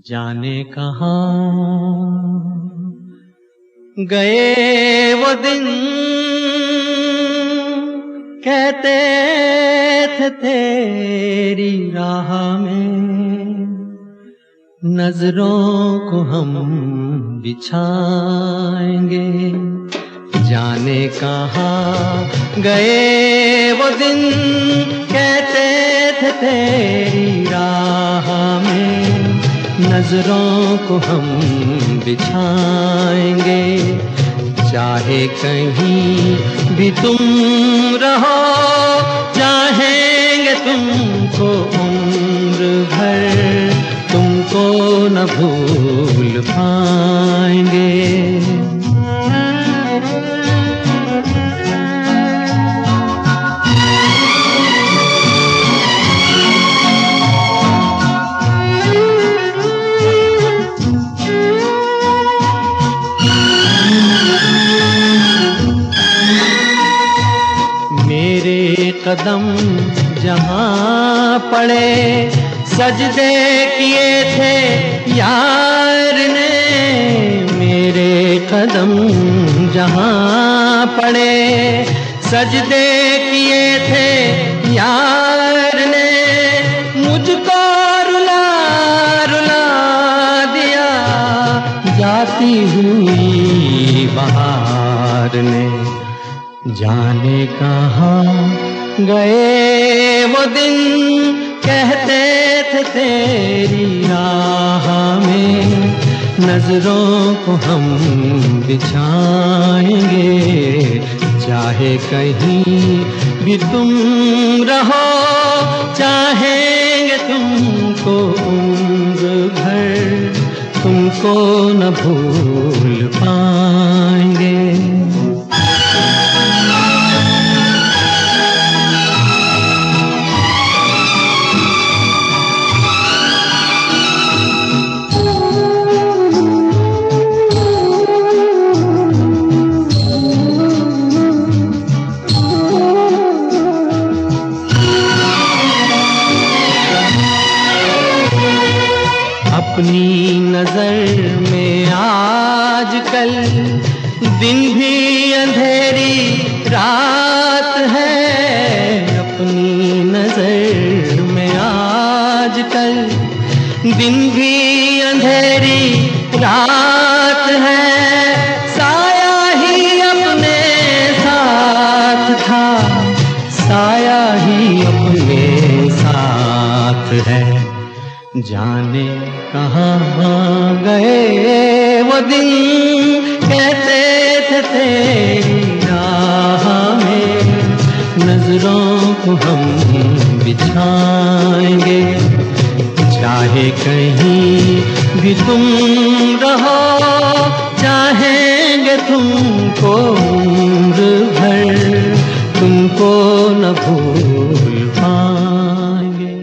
जाने कहाँ गए वो दिन, कहते थे तेरी राह में नजरों को हम बिछाएंगे। जाने कहाँ गए वो दिन, कहते थे तेरी राह में नजरों को हम बिछाएंगे। चाहे कहीं भी तुम रहो, चाहेंगे तुमको उम्र भर, तुमको न भूल पाएंगे। कदम जहाँ पड़े, सजदे किए थे यार ने। मेरे कदम जहाँ पड़े, सजदे किए थे यार ने। मुझको रुला रुला दिया जाती हुई बहार ने। जाने कहाँ गए वो दिन, कहते थे तेरी राह में नजरों को हम बिछाएंगे। चाहे कहीं भी तुम रहो, चाहेंगे तुमको उम्र भर, तुमको न भूल पाएंगे। अपनी नजर में आजकल दिन भी अंधेरी रात है। अपनी नजर में आजकल दिन भी अंधेरी रात है। साया ही अपने साथ था, साया ही अपने साथ है। जाने कहाँ गए वो दिन, कहते थे तेरी राह में नजरों को हम बिछाएंगे। चाहे कहीं भी तुम रहो, चाहेंगे तुमको उम्र भर, तुमको न भूल पाएंगे।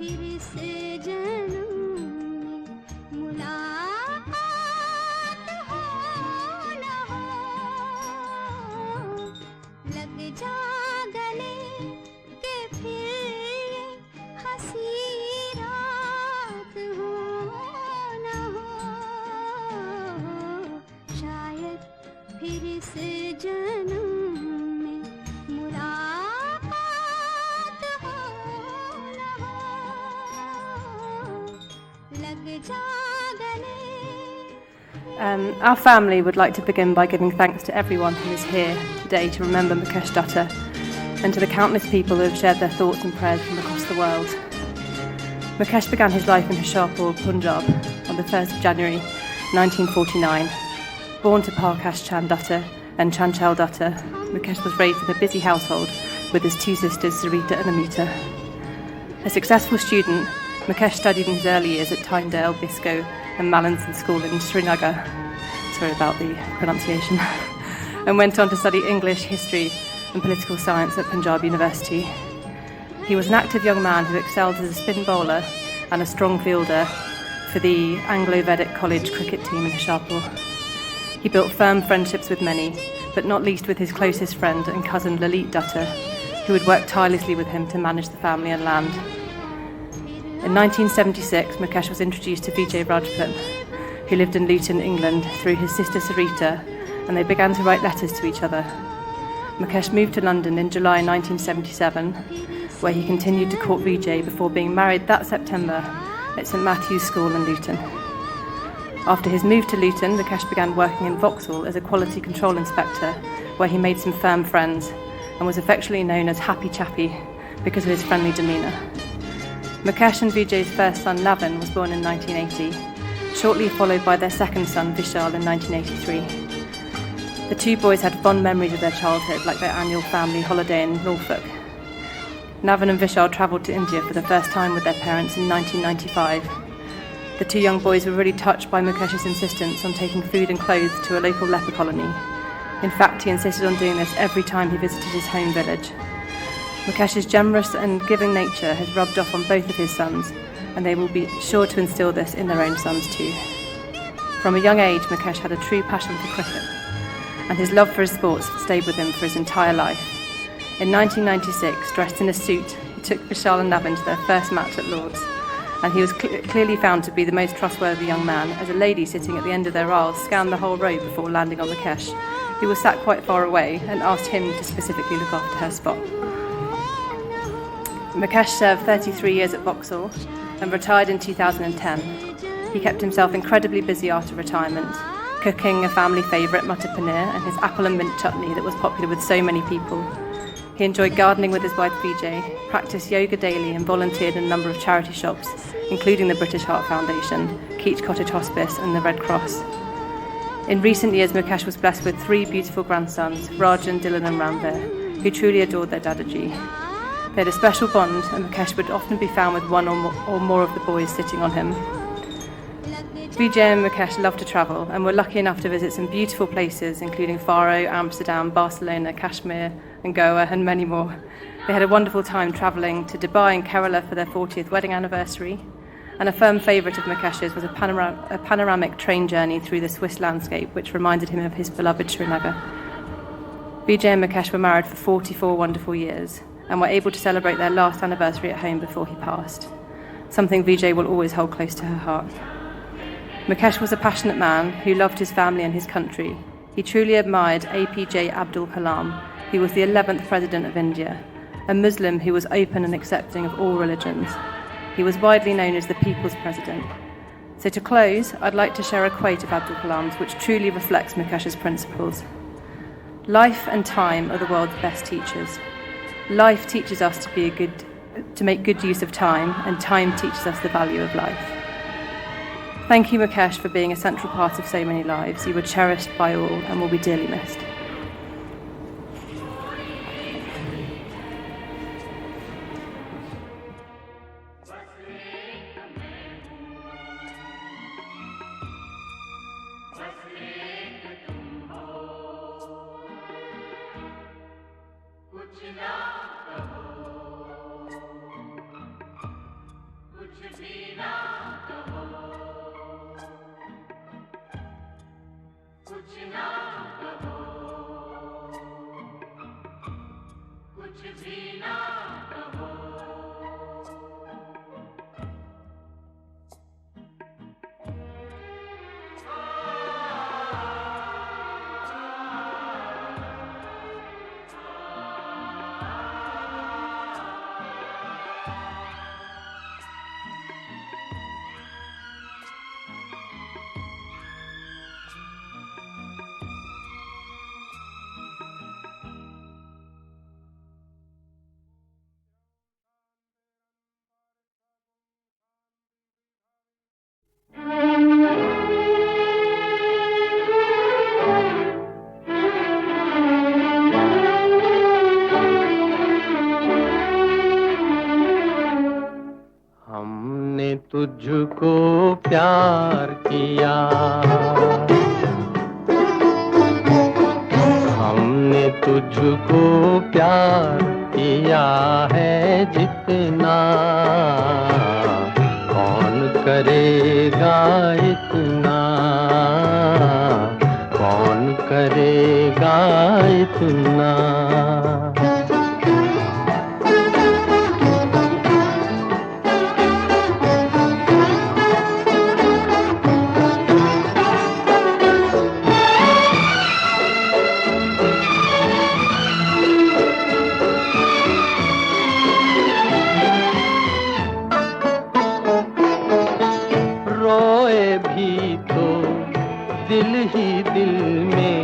फिर से जन्म में मुलाकात हो न हो, लग जा गले के फिर हंसी रात हो न हो, शायद फिर से जन्म में मुलाकात हो न हो, लग जा गले। Our family would like to begin by giving thanks to everyone who is here today to remember Mukesh Dutta, and to the countless people who have shared their thoughts and prayers from across the world. Mukesh began his life in Hoshiarpur, Punjab on the 1st of January 1949. Born to Parkash Chand Dutta and Chanchal Dutta, Mukesh was raised in a busy household with his two sisters Sarita and Amita. A successful student, Mukesh studied in his early years at Tyndale, Biscoe and Mallinson School in Srinagar, sorry about the pronunciation, and went on to study English, history and political science at Punjab University. He was an active young man who excelled as a spin bowler and a strong fielder for the Anglo-Vedic College cricket team in Hoshiarpur. He built firm friendships with many, but not least with his closest friend and cousin Lalit Dutta, who would work tirelessly with him to manage the family and land. In 1976, Mukesh was introduced to Vijay Rajput, who lived in Luton, England, through his sister Sarita, and they began to write letters to each other. Mukesh moved to London in July 1977, where he continued to court Vijay before being married that September at St Matthew's School in Luton. After his move to Luton, Mukesh began working in Vauxhall as a quality control inspector, where he made some firm friends and was affectionately known as Happy Chappy because of his friendly demeanour. Mukesh and Vijay's first son Navin was born in 1980, shortly followed by their second son Vishal in 1983. The two boys had fond memories of their childhood, like their annual family holiday in Norfolk. Navin and Vishal travelled to India for the first time with their parents in 1995. The two young boys were really touched by Mukesh's insistence on taking food and clothes to a local leper colony. In fact, he insisted on doing this every time he visited his home village. Mukesh's generous and giving nature has rubbed off on both of his sons, and they will be sure to instill this in their own sons too. From a young age, Mukesh had a true passion for cricket, and his love for his sports stayed with him for his entire life. In 1996, dressed in a suit, he took Vishal and Navin to their first match at Lord's, and he was clearly found to be the most trustworthy young man, as a lady sitting at the end of their aisle scanned the whole row before landing on Mukesh, who was sat quite far away, and asked him to specifically look after her spot. Mukesh served 33 years at Vauxhall and retired in 2010. He kept himself incredibly busy after retirement, cooking a family favourite mutter paneer and his apple and mint chutney that was popular with so many people. He enjoyed gardening with his wife Vijay, practiced yoga daily and volunteered in a number of charity shops, including the British Heart Foundation, Keach Cottage Hospice and the Red Cross. In recent years, Mukesh was blessed with 3 beautiful grandsons, Rajan, Dylan and Ranveer, who truly adored their Dadaji. They had a special bond, and Mukesh would often be found with one or more of the boys sitting on him. Vijay and Mukesh loved to travel and were lucky enough to visit some beautiful places, including Faro, Amsterdam, Barcelona, Kashmir and Goa and many more. They had a wonderful time travelling to Dubai and Kerala for their 40th wedding anniversary, and a firm favourite of Mukesh's was a panoramic train journey through the Swiss landscape, which reminded him of his beloved Srinagar. Vijay and Mukesh were married for 44 wonderful years, and were able to celebrate their last anniversary at home before he passed, something Vijay will always hold close to her heart. Mukesh was a passionate man who loved his family and his country. He truly admired APJ Abdul Kalam, who was the 11th President of India, a Muslim who was open and accepting of all religions. He was widely known as the People's President. So to close, I'd like to share a quote of Abdul Kalam's which truly reflects Mukesh's principles. Life and time are the world's best teachers. Life teaches us to make good use of time, and time teaches us the value of life. Thank you, Mukesh, for being a central part of so many lives. You were cherished by all and will be dearly missed. तुझको प्यार किया, हमने तुझको प्यार किया है जितना, कौन करेगा इतना, कौन करेगा इतना। दिल ही दिल में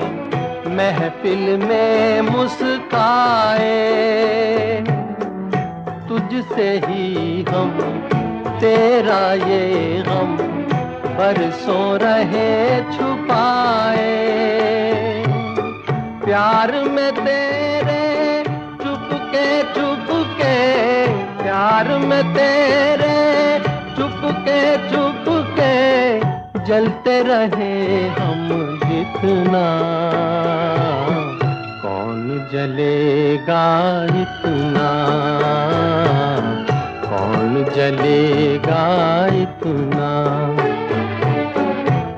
महफिल में मुस्काए, तुझसे ही हम तेरा ये गम बरसों रहे छुपाए। प्यार में तेरे चुपके चुपके, प्यार में तेरे चुपके चुपके जलते रहे हम जितना, कौन जलेगा इतना, कौन जलेगा इतना।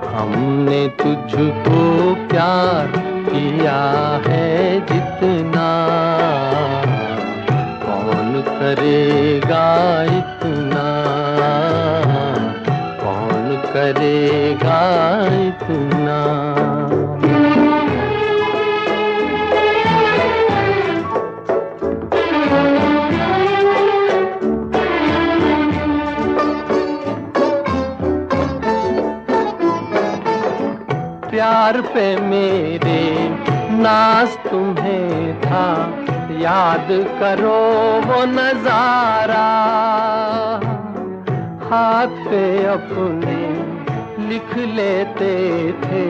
हमने तुझको प्यार किया है जितना, कौन करेगा इतना, करेगा इतना। प्यार पे मेरे नाज तुम्हें था, याद करो वो नजारा, हाथ पे अपने लिख लेते थे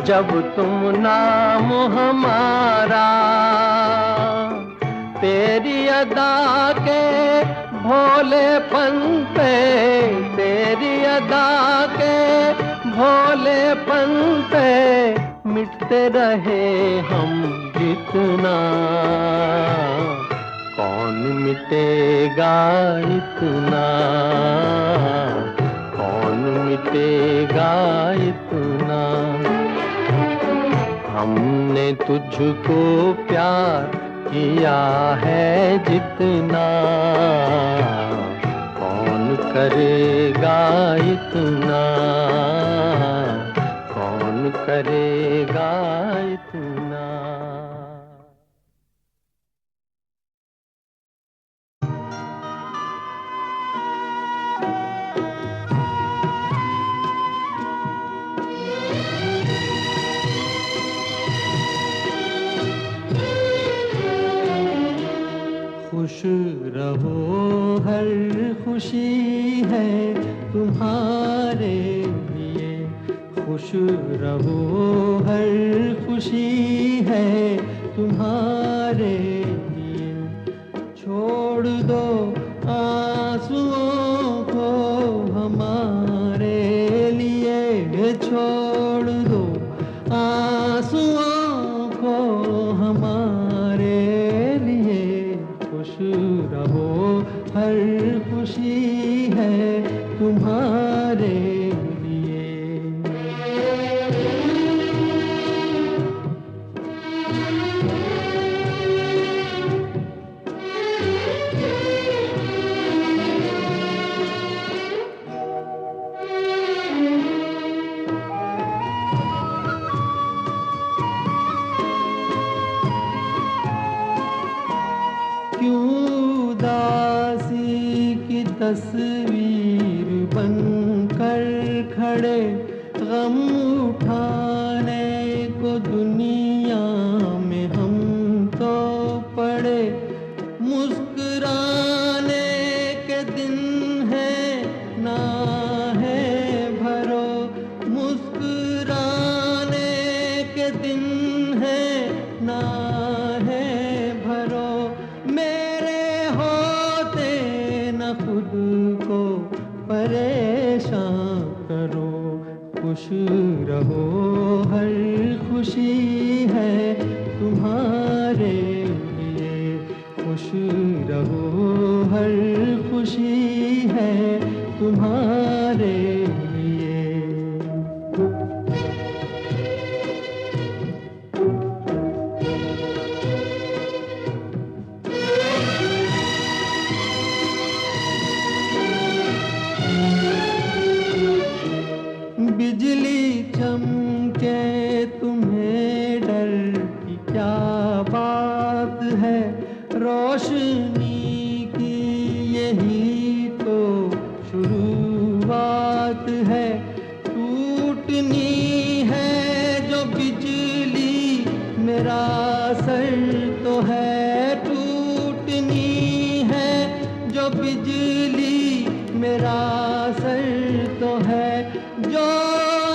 जब तुम नाम हमारा। तेरी अदा के भोलेपन पे, तेरी अदा के भोलेपन पे मिटते रहे हम जितना, कौन मिटेगा इतना, कौन मिटेगा इतना। हमने तुझको प्यार किया है जितना, कौन करेगा इतना, कौन करेगा इतना। खुश रहो हर खुशी है तुम्हारे लिए, खुश रहो हर खुशी है तुम्हारे लिए। छोड़ दो आंसुओं को हमारे लिए, छोड़ दो आंसुओं को हमारे लिए। खुश रहो हर खुशी है तुम्हारे लिए। क्यों उदासी की तस्वीर बनकर खड़े, गम उठाने को दुनिया में हम तो पड़े। मुस्कुराने के दिन है ना है भरो, मुस्कुराने के दिन है ना है भरो। मेरे होते न खुद को खुश रहो हर खुशी है तुम्हारे लिए, खुश रहो हर खुशी है तुम्हारे लिए। बिजली चमके तुम्हें डर की क्या बात है, रोशनी की यही तो शुरुआत है। टूटनी है जो बिजली मेरा सर तो है, टूटनी है जो बिजली मेरा सर तो है। जो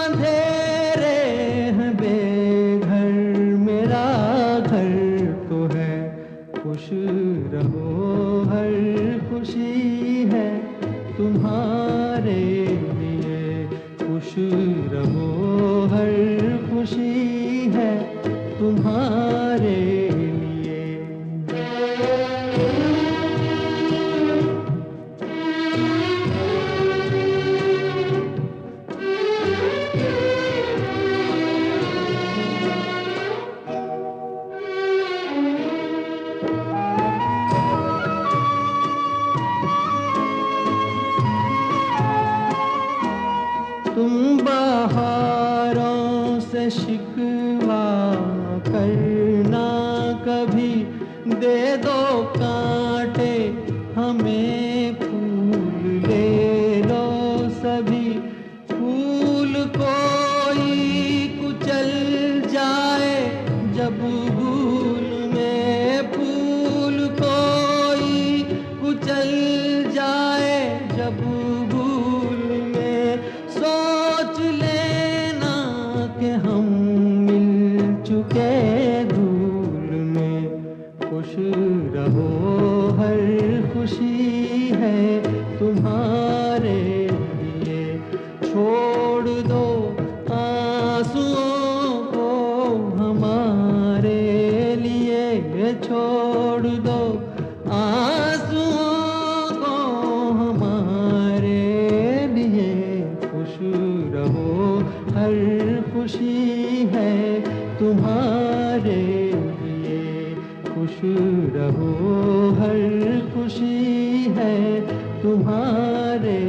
अंधेरे हैं बेघर मेरा घर तो है, खुश रहो हर खुशी है तुम्हारे लिए, खुश रहो हर खुशी है तुम्हारे लिए। तुम बहारों से शिकवा करना कभी, दे दो कांटे हमें फूल ले लो सभी। फूल कोई कुचल जाए जब भूल में, फूल कोई कुचल जाए जब भूल में, सोच लेना कि हम मिल चुके धूल में। खुश रहो हर खुशी है तुम्हारे लिए, छोड़ दो आंसुओं को हमारे लिए, छोड़ दो आंसुओं को हमारे लिए। खुश रहो हर खुशी है तुम्हारे लिए, खुश रहो हर खुशी है तुम्हारे